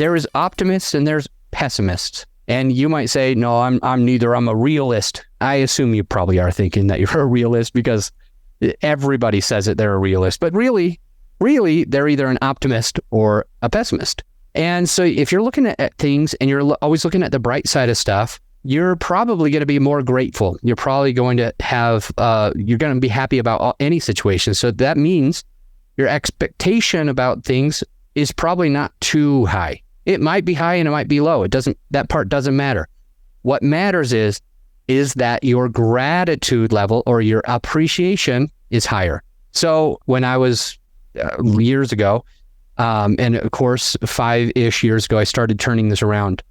there is optimists and there's pessimists. And you might say, no, I'm neither. I'm a realist. I assume you probably are thinking that you're a realist because everybody says that they're a realist. But really, they're either an optimist or a pessimist. And so if you're looking at things and you're always looking at the bright side of stuff, you're probably going to be more grateful. You're probably going to have, you're going to be happy about any situation. So that means your expectation about things is probably not too high. It might be high and it might be low. That part doesn't matter. What matters is that your gratitude level or your appreciation is higher. So when I was years ago, and of course, 5-ish years ago, I started turning this around.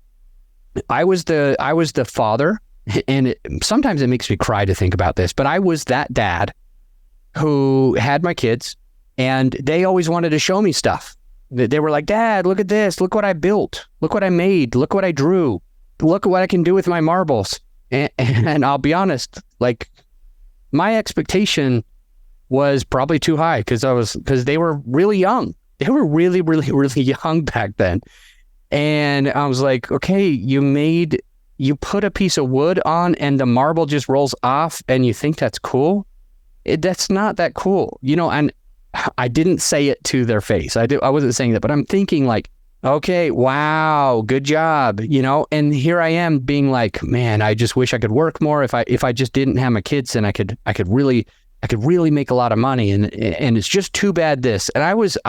I was the father, and sometimes it makes me cry to think about this, but I was that dad who had my kids, and they always wanted to show me stuff. They were like, Dad, look at this. Look what I built. Look what I made. Look what I drew. Look at what I can do with my marbles. And I'll be honest, like my expectation was probably too high because they were really young. They were really, really, really young back then. And I was like, okay, you put a piece of wood on and the marble just rolls off and you think that's cool? That's not that cool. And I didn't say it to their face. I wasn't saying that, but I'm thinking like, okay, wow, good job, and here I am being like, man, I just wish I could work more. If I just didn't have my kids, then I could really make a lot of money, and it's just too bad this. And I was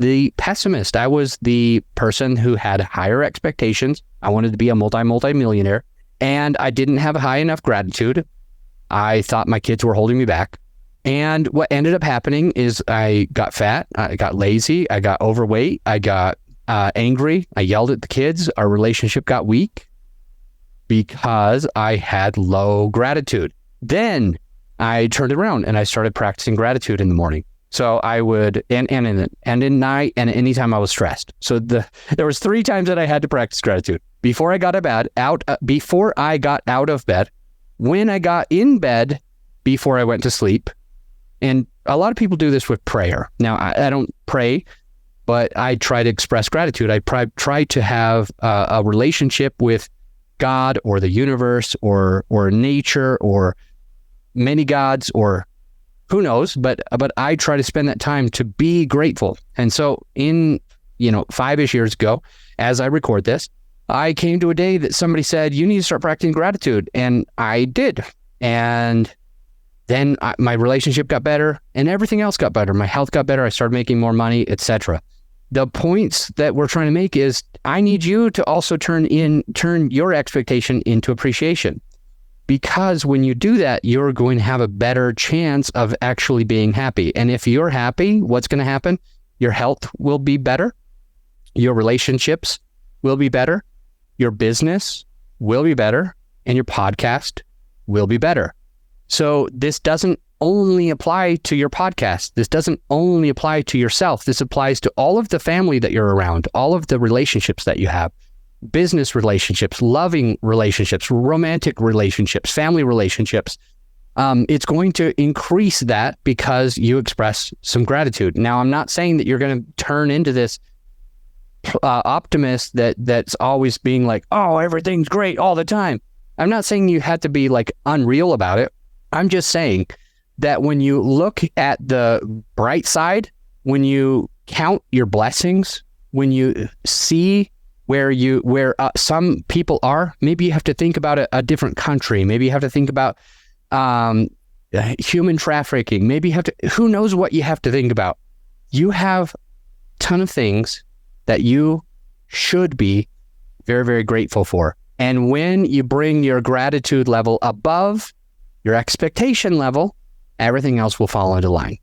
the pessimist. I was the person who had higher expectations. I wanted to be a multi-millionaire, and I didn't have a high enough gratitude. I thought my kids were holding me back. And what ended up happening is I got fat, I got lazy, I got overweight, I got angry, I yelled at the kids, our relationship got weak because I had low gratitude. Then I turned it around and I started practicing gratitude in the morning. So I would, and at night, and anytime I was stressed. So there was 3 times that I had to practice gratitude. Before I got out of bed, when I got in bed, before I went to sleep. And a lot of people do this with prayer. Now, I don't pray, but I try to express gratitude. I try to have a relationship with God or the universe or nature or many gods or who knows, but I try to spend that time to be grateful. And so in 5-ish years ago, as I record this, I came to a day that somebody said, you need to start practicing gratitude. And I did. And then my relationship got better and everything else got better. My health got better. I started making more money, etc. The points that we're trying to make is I need you to also turn your expectation into appreciation. Because when you do that, you're going to have a better chance of actually being happy. And if you're happy, what's going to happen? Your health will be better. Your relationships will be better. Your business will be better. And your podcast will be better. So this doesn't only apply to your podcast. This doesn't only apply to yourself. This applies to all of the family that you're around, all of the relationships that you have, business relationships, loving relationships, romantic relationships, family relationships. It's going to increase that because you express some gratitude. Now, I'm not saying that you're going to turn into this optimist that's always being like, oh, everything's great all the time. I'm not saying you have to be like unreal about it. I'm just saying that when you look at the bright side, when you count your blessings, when you see where some people are, maybe you have to think about a different country. Maybe you have to think about human trafficking. Maybe you have to, who knows what you have to think about. You have a ton of things that you should be very, very grateful for. And when you bring your gratitude level above your expectation level, everything else will fall into line.